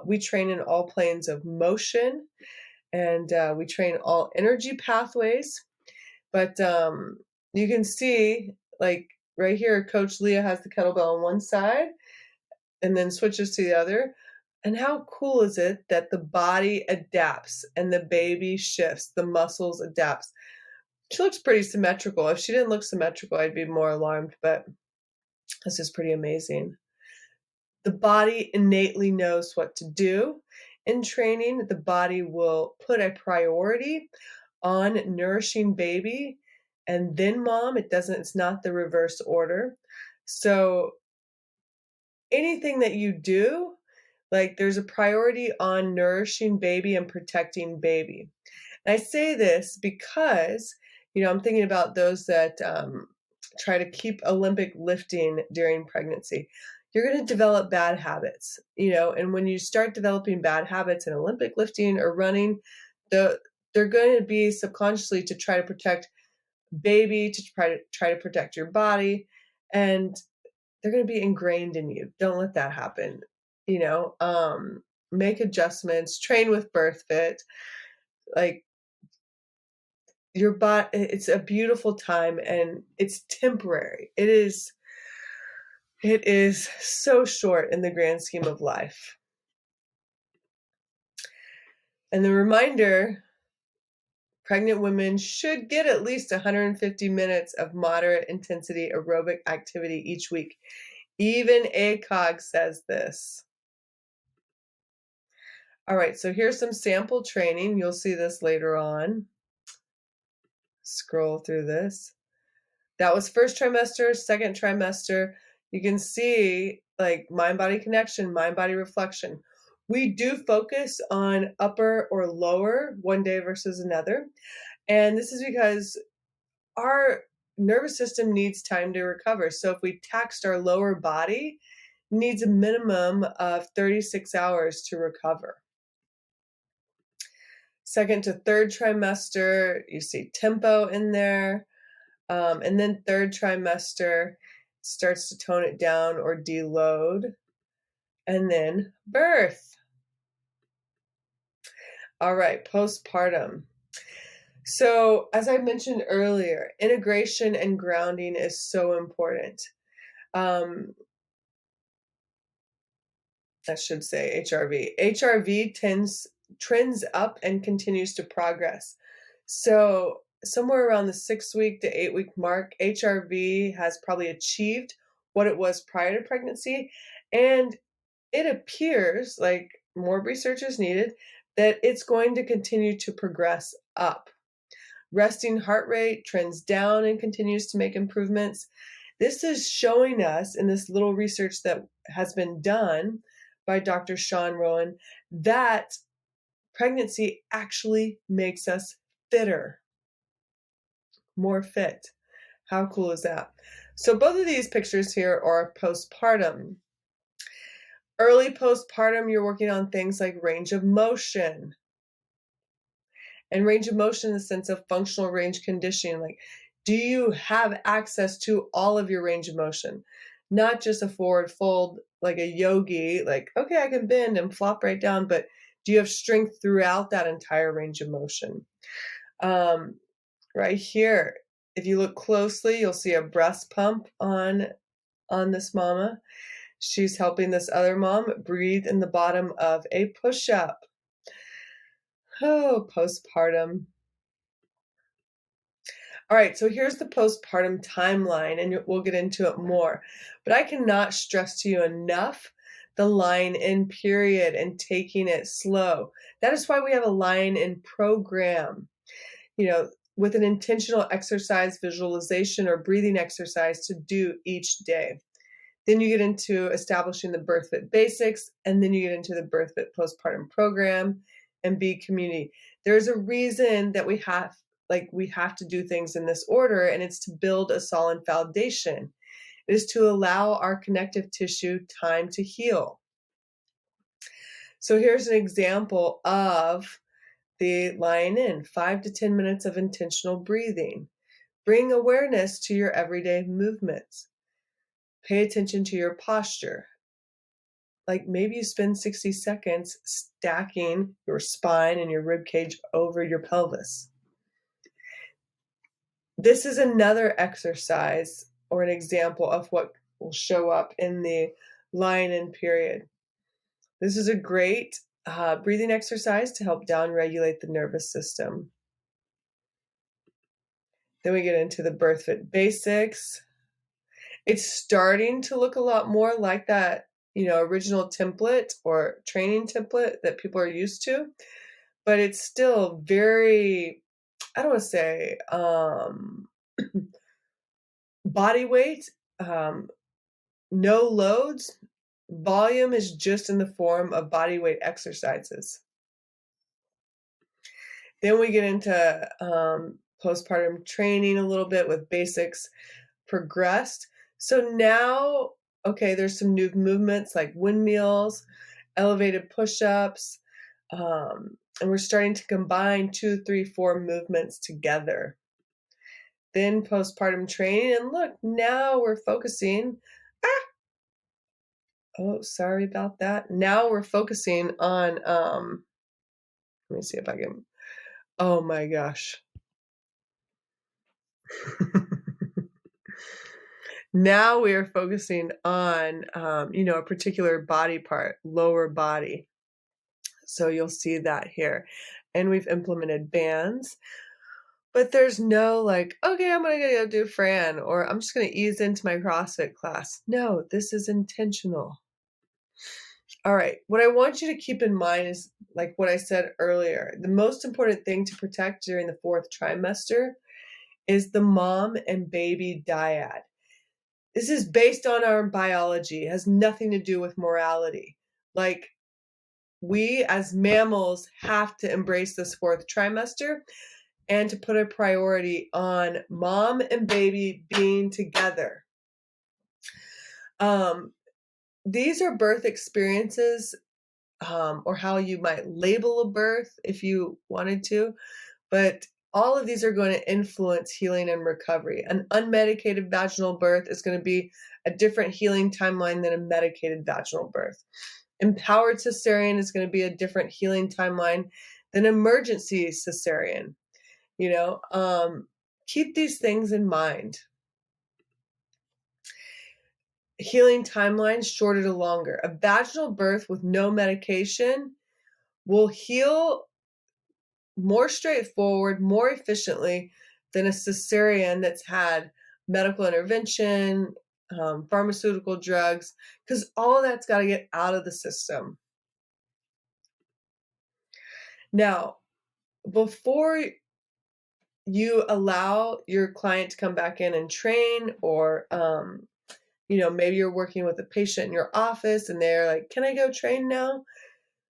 We train in all planes of motion, and we train all energy pathways. But you can see, like right here, Coach Leah has the kettlebell on one side and then switches to the other. And how cool is it that the body adapts and the baby shifts, the muscles adapts. She looks pretty symmetrical. If she didn't look symmetrical, I'd be more alarmed, but this is pretty amazing. The body innately knows what to do. In training, the body will put a priority on nourishing baby and then mom. It's not the reverse order. So anything that you do, like there's a priority on nourishing baby and protecting baby. And I say this because, I'm thinking about those that try to keep Olympic lifting during pregnancy. You're going to develop bad habits, and when you start developing bad habits in Olympic lifting or running, they're going to be subconsciously to try to protect baby, to try to protect your body, and they're going to be ingrained in you. Don't let that happen. Make adjustments, train with BIRTHFIT. Like, your body, it's a beautiful time and it's temporary. It is so short in the grand scheme of life. And the reminder, pregnant women should get at least 150 minutes of moderate intensity aerobic activity each week. Even ACOG says this. All right, so here's some sample training. You'll see this later on. Scroll through this. That was first trimester, second trimester. You can see like mind-body connection, mind-body reflection. We do focus on upper or lower one day versus another. And this is because our nervous system needs time to recover. So if we taxed our lower body, it needs a minimum of 36 hours to recover. Second to third trimester, you see tempo in there. And then third trimester starts to tone it down or deload. And then birth. All right, postpartum. So as I mentioned earlier, integration and grounding is so important. I should say HRV. HRV trends up and continues to progress. So somewhere around the 6-week to 8-week mark, HRV has probably achieved what it was prior to pregnancy. And it appears like more research is needed, that it's going to continue to progress up. Resting heart rate trends down and continues to make improvements. This is showing us in this little research that has been done by Dr. Sean Rowan that pregnancy actually makes us fitter, more fit. How cool is that? So both of these pictures here are postpartum. Early postpartum, you're working on things like range of motion. And range of motion in the sense of functional range conditioning. Like, do you have access to all of your range of motion? Not just a forward fold like a yogi, like, okay, I can bend and flop right down, but do you have strength throughout that entire range of motion? Right here, if you look closely, you'll see a breast pump on this mama. She's helping this other mom breathe in the bottom of a push-up. Oh, postpartum. All right, so here's the postpartum timeline, and we'll get into it more. But I cannot stress to you enough the line in period and taking it slow. That is why we have a line in program, with an intentional exercise, visualization, or breathing exercise to do each day. Then you get into establishing the BIRTHFIT basics, and then you get into the BIRTHFIT postpartum program and be community. There's a reason that we have to do things in this order, and it's to build a solid foundation. It is to allow our connective tissue time to heal. So here's an example of the lying in, 5 to 10 minutes of intentional breathing. Bring awareness to your everyday movements. Pay attention to your posture. Like maybe you spend 60 seconds stacking your spine and your rib cage over your pelvis. This is another exercise or an example of what will show up in the lying in period. This is a great breathing exercise to help downregulate the nervous system. Then we get into the BIRTHFIT basics. It's starting to look a lot more like that, original template or training template that people are used to, but it's still very, I don't want to say Body weight, no loads. Volume is just in the form of body weight exercises. Then we get into postpartum training a little bit with basics progressed. So now, okay, there's some new movements like windmills, elevated push-ups, and we're starting to combine 2, 3, 4 movements together. Then postpartum training, and look, now we're focusing. Oh, sorry about that. Now we're focusing on. Let me see if I can. Oh my gosh. Now we are focusing on, a particular body part, lower body. So you'll see that here. And we've implemented bands, but there's no like, okay, I'm going to go do Fran, or I'm just going to ease into my CrossFit class. No, this is intentional. All right. What I want you to keep in mind is like what I said earlier. The most important thing to protect during the 4th trimester is the mom and baby dyad. This is based on our biology. It has nothing to do with morality. Like, we as mammals have to embrace this 4th trimester and to put a priority on mom and baby being together. These are birth experiences, or how you might label a birth if you wanted to, but all of these are going to influence healing and recovery. An unmedicated vaginal birth is going to be a different healing timeline than a medicated vaginal birth. Empowered cesarean is going to be a different healing timeline than emergency cesarean. Keep these things in mind. Healing timelines shorter to longer. A vaginal birth with no medication will heal more straightforward, more efficiently than a cesarean that's had medical intervention, pharmaceutical drugs, because all of that's got to get out of the system. Now, before you allow your client to come back in and train, or maybe you're working with a patient in your office and they're like, can I go train now?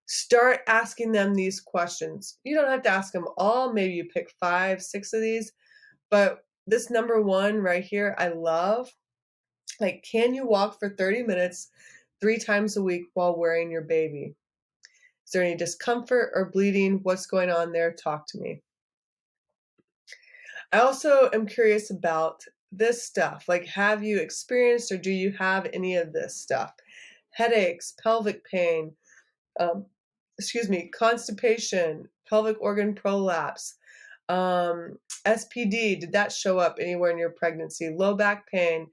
Start asking them these questions. You don't have to ask them all. Maybe you pick 5, 6 of these. But this number 1 right here, I love. Like, can you walk for 30 minutes 3 times a week while wearing your baby? Is there any discomfort or bleeding? What's going on there? Talk to me. I also am curious about this stuff. Like, have you experienced or do you have any of this stuff? Headaches, pelvic pain, constipation, pelvic organ prolapse, SPD, did that show up anywhere in your pregnancy? Low back pain,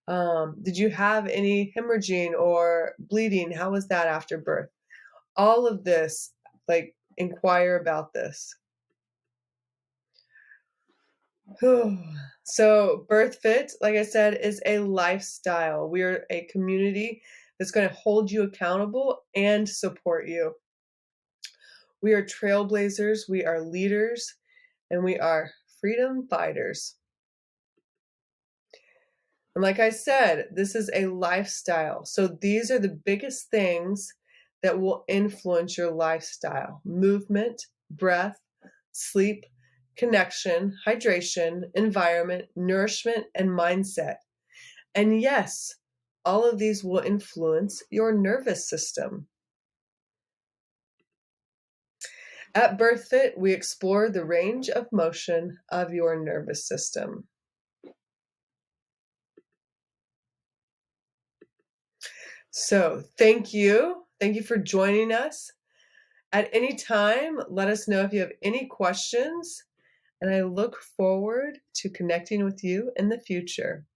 did you have any hemorrhaging or bleeding? How was that after birth? All of this, like, inquire about this. So BIRTHFIT, like I said, is a lifestyle. We're a community that's going to hold you accountable and support you. We are trailblazers, we are leaders, and we are freedom fighters. And like I said, this is a lifestyle. So these are the biggest things that will influence your lifestyle: movement, breath, sleep, connection, hydration, environment, nourishment, and mindset. And yes, all of these will influence your nervous system. At BIRTHFIT, we explore the range of motion of your nervous system. So thank you. Thank you for joining us. At any time, let us know if you have any questions, and I look forward to connecting with you in the future.